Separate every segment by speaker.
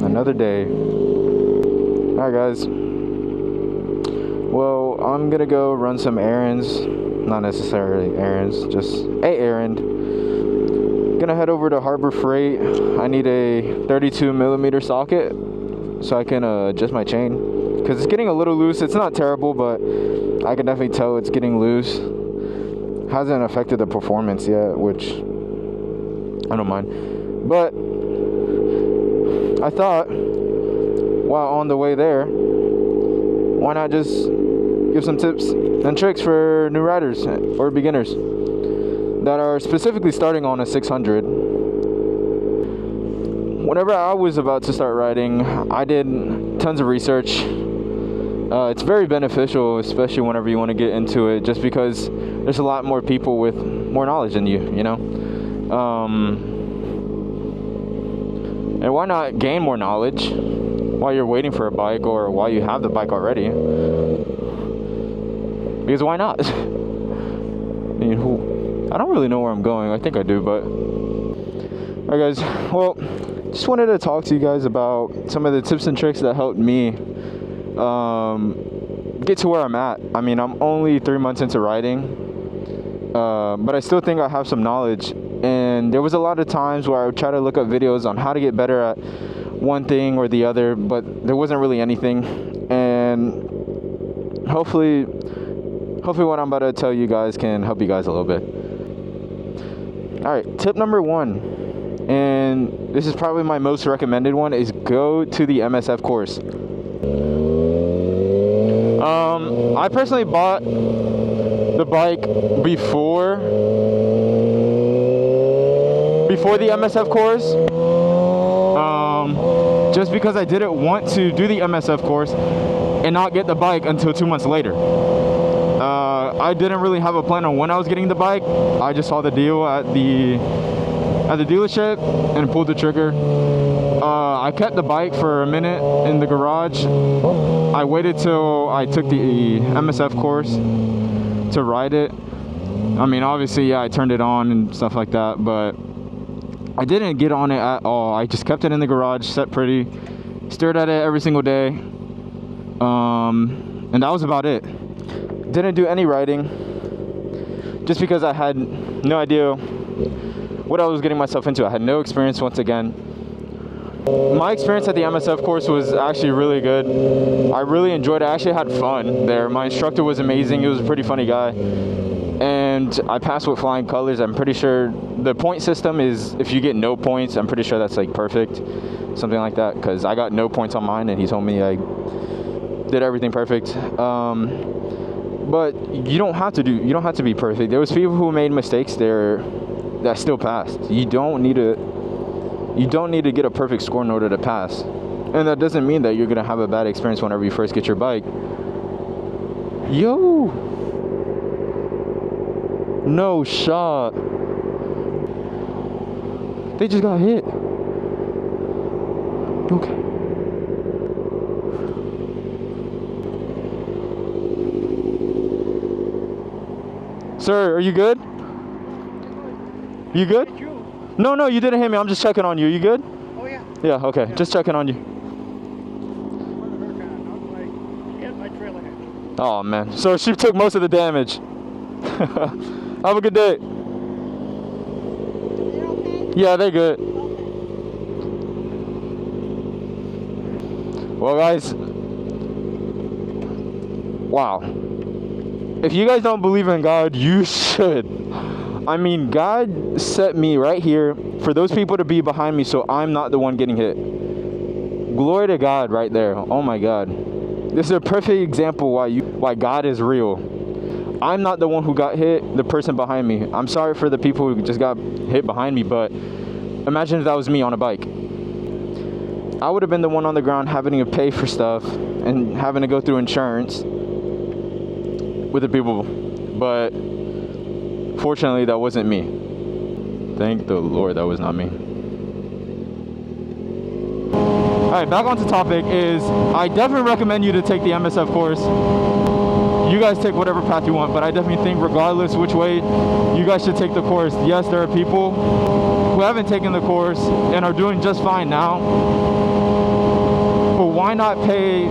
Speaker 1: Another day. Alright, guys. Well, I'm gonna go run some errands. Not necessarily errands, just a errand. Gonna head over to Harbor Freight. I need a 32 millimeter socket so I can adjust my chain, because it's getting a little loose. It's not terrible, but I can definitely tell it's getting loose. Hasn't affected the performance yet, which I don't mind. But I thought, while on the way there, why not just give some tips and tricks for new riders or beginners that are specifically starting on a 600. Whenever I was about to start riding, I did tons of research. It's very beneficial, especially whenever you want to get into it, just because there's a lot more people with more knowledge than you know? And why not gain more knowledge while you're waiting for a bike or while you have the bike already? Because why not? I mean, I don't really know where I'm going. I think I do, but... Alright, guys. Well, just wanted to talk to you guys about some of the tips and tricks that helped me get to where I'm at. I mean, I'm only 3 months into riding, but I still think I have some knowledge. And there was a lot of times where I would try to look up videos on how to get better at one thing or the other, but there wasn't really anything. And hopefully what I'm about to tell you guys can help you guys a little bit. All right, tip number 1, and this is probably my most recommended one, is go to the MSF course. I personally bought the bike before the MSF course, just because I didn't want to do the MSF course and not get the bike until 2 months later. I didn't really have a plan on when I was getting the bike. I just saw the deal at the dealership and pulled the trigger. I kept the bike for a minute in the garage. I waited till I took the MSF course to ride it. I mean, obviously, yeah, I turned it on and stuff like that, but I didn't get on it at all. I just kept it in the garage, set pretty, stared at it every single day, and that was about it. Didn't do any riding, just because I had no idea what I was getting myself into. I had no experience once again. My experience at the MSF course was actually really good. I really enjoyed it. I actually had fun there. My instructor was amazing. He was a pretty funny guy. And I passed with flying colors. I'm pretty sure the point system is, if you get no points, I'm pretty sure that's like perfect. Something like that. Because I got no points on mine and he told me I did everything perfect. But you don't have to be perfect. There was people who made mistakes there that still passed. You don't need to get a perfect score in order to pass. And that doesn't mean that you're gonna have a bad experience whenever you first get your bike. Yo, no shot. They just got hit. Okay. Sir, are you good? You good? No, you didn't hit me. I'm just checking on you. You good?
Speaker 2: Oh, yeah.
Speaker 1: Yeah, okay. Yeah. Just checking on you. Oh, man. So she took most of the damage. Have a good day.
Speaker 2: They're okay?
Speaker 1: Yeah, they're good.
Speaker 2: Okay.
Speaker 1: Well, guys. Wow. If you guys don't believe in God, you should. I mean, God set me right here for those people to be behind me so I'm not the one getting hit. Glory to God right there. Oh my God. This is a perfect example why God is real. I'm not the one who got hit, the person behind me. I'm sorry for the people who just got hit behind me, but imagine if that was me on a bike. I would have been the one on the ground having to pay for stuff and having to go through insurance with the people, but fortunately that wasn't me. Thank the Lord that was not me. Alright, back onto topic is I definitely recommend you to take the MSF course. you guys take whatever path you want, but I definitely think regardless which way you guys should take the course, yes, there are people who haven't taken the course and are doing just fine now, but why not pay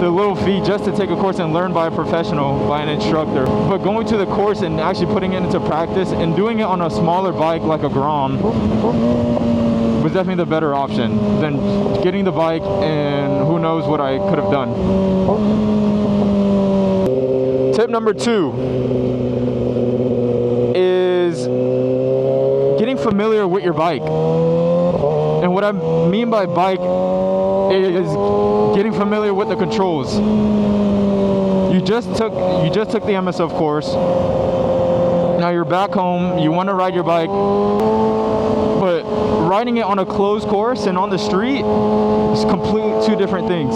Speaker 1: the little fee just to take a course and learn by a professional, by an instructor? But going to the course and actually putting it into practice and doing it on a smaller bike like a Grom was definitely the better option than getting the bike and who knows what I could have done. Tip number 2 is getting familiar with your bike. And what I mean by bike is getting familiar with the controls. You just took the MSF course. Now you're back home, you want to ride your bike, but riding it on a closed course and on the street is completely 2 different things.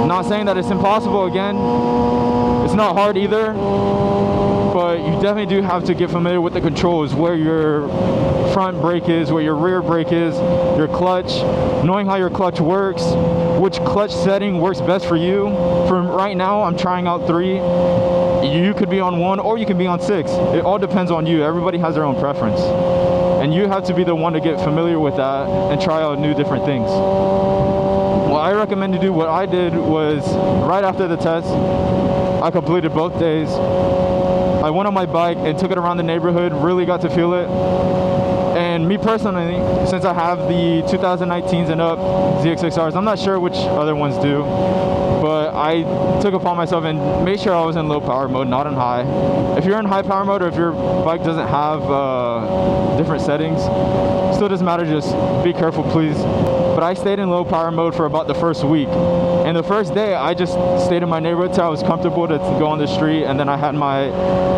Speaker 1: Not saying that it's impossible, again, it's not hard either, but you definitely do have to get familiar with the controls, where your front brake is, where your rear brake is, your clutch, knowing how your clutch works, which clutch setting works best for you. For right now, I'm trying out 3. You could be on 1 or you can be on 6. It all depends on you. Everybody has their own preference. And you have to be the one to get familiar with that and try out new different things. What I recommend to do, what I did was right after the test, I completed both days. I went on my bike and took it around the neighborhood, really got to feel it. And me personally, since I have the 2019s and up ZX6Rs, I'm not sure which other ones do, but I took upon myself and made sure I was in low power mode, not in high. If you're in high power mode, or if your bike doesn't have different settings, still doesn't matter, just be careful, please. But I stayed in low power mode for about the first week. And the first day, I just stayed in my neighborhood till I was comfortable to go on the street, and then I had my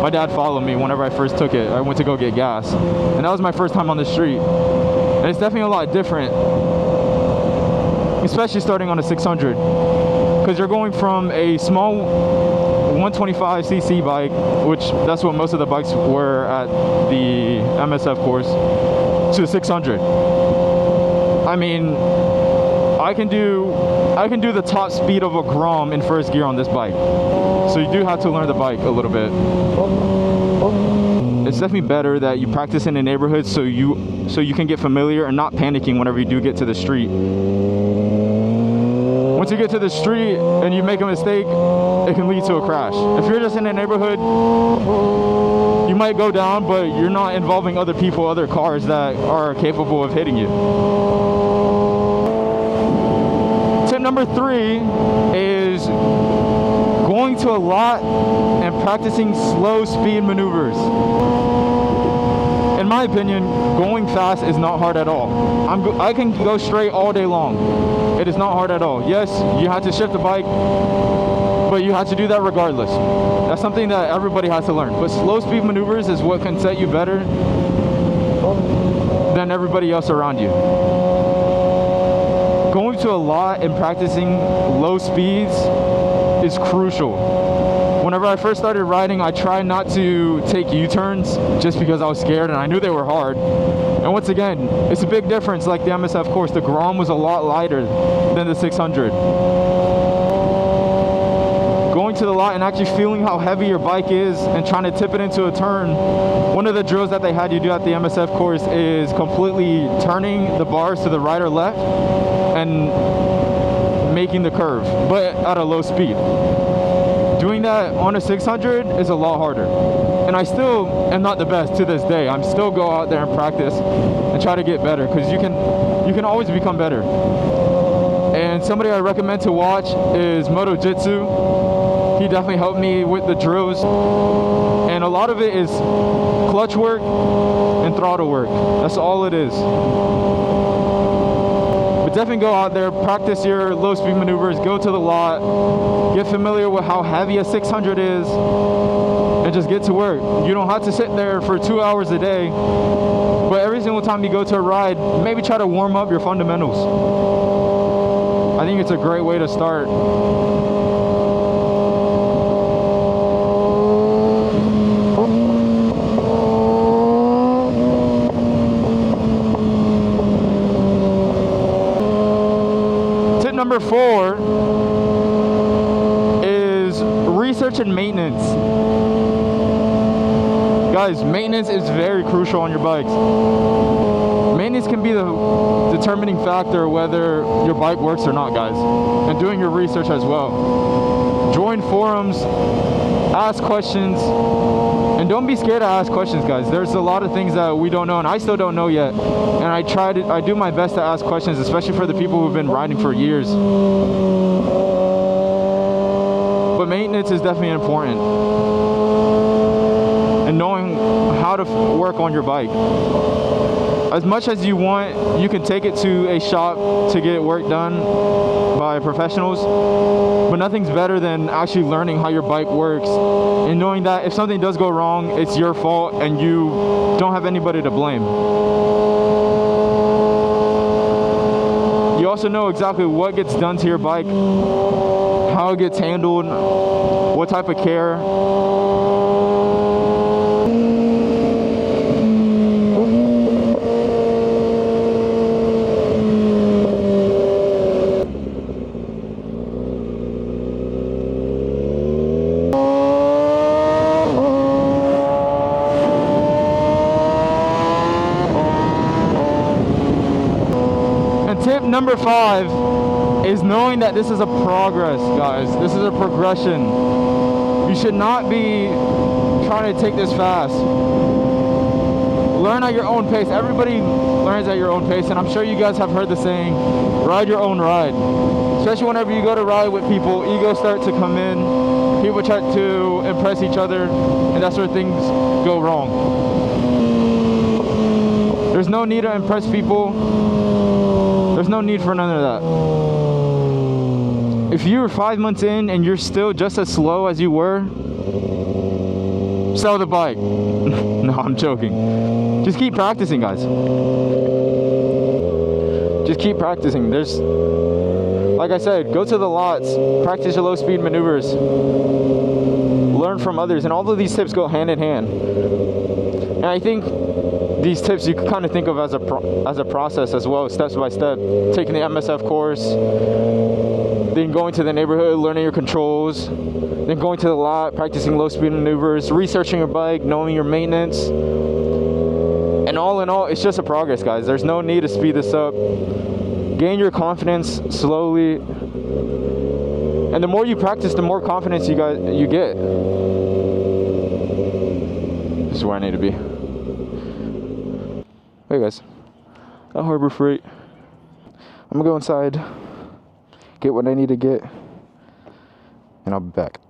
Speaker 1: dad follow me whenever I first took it. I went to go get gas. And that was my first time on the street. And it's definitely a lot different, especially starting on a 600. Because you're going from a small 125cc bike, which that's what most of the bikes were at the MSF course, to a 600. I mean, I can do the top speed of a Grom in first gear on this bike. So you do have to learn the bike a little bit. It's definitely better that you practice in a neighborhood so you can get familiar and not panicking whenever you do get to the street. Once you get to the street and you make a mistake, it can lead to a crash. If you're just in a neighborhood, you might go down, but you're not involving other people, other cars that are capable of hitting you. Tip number 3 is going to a lot and practicing slow speed maneuvers. In my opinion, going fast is not hard at all. I can go straight all day long. It is not hard at all. Yes, you have to shift the bike, but you have to do that regardless. That's something that everybody has to learn. But slow speed maneuvers is what can set you better than everybody else around you. Going to a lot and practicing low speeds is crucial. Whenever I first started riding, I tried not to take U-turns just because I was scared and I knew they were hard. And once again, it's a big difference. Like the MSF course, the Grom was a lot lighter than the 600. Going to the lot and actually feeling how heavy your bike is and trying to tip it into a turn. One of the drills that they had you do at the MSF course is completely turning the bars to the right or left and making the curve, but at a low speed. Doing that on a 600 is a lot harder. And I still am not the best to this day. I'm still go out there and practice and try to get better, because you can always become better. And somebody I recommend to watch is Moto Jitsu. He definitely helped me with the drills. And a lot of it is clutch work and throttle work. That's all it is. But definitely go out there, practice your low speed maneuvers, go to the lot, get familiar with how heavy a 600 is, and just get to work. You don't have to sit there for 2 hours a day, but every single time you go to a ride, maybe try to warm up your fundamentals. I think it's a great way to start. Number 4 Guys, maintenance is very crucial on your bikes. Maintenance can be the determining factor whether your bike works or not, guys. And doing your research as well. Join forums, ask questions, and don't be scared to ask questions, guys. There's a lot of things that we don't know, and I still don't know yet. And I do my best to ask questions, especially for the people who've been riding for years. But maintenance is definitely important. And knowing how to work on your bike. As much as you want, you can take it to a shop to get work done by professionals, but nothing's better than actually learning how your bike works and knowing that if something does go wrong, it's your fault and you don't have anybody to blame. You also know exactly what gets done to your bike, how it gets handled, what type of care. Tip number 5 is knowing that this is a progress, guys. This is a progression. You should not be trying to take this fast. Learn at your own pace. Everybody learns at your own pace, and I'm sure you guys have heard the saying, ride your own ride. Especially whenever you go to ride with people, egos start to come in. People try to impress each other, and that's where things go wrong. There's no need to impress people. There's no need for none of that. If you're 5 months in and you're still just as slow as you were, sell the bike. No, I'm joking. Just keep practicing, guys. Just keep practicing. Like I said, go to the lots, practice your low speed maneuvers, learn from others, and all of these tips go hand in hand. And I think these tips you can kind of think of as a process as well, steps by step. Taking the MSF course, then going to the neighborhood, learning your controls, then going to the lot, practicing low speed maneuvers, researching your bike, knowing your maintenance. And all in all, it's just a progress, guys. There's no need to speed this up. Gain your confidence slowly. And the more you practice, the more confidence you get. This is where I need to be. Hey guys, at Harbor Freight. I'm gonna go inside, get what I need to get, and I'll be back.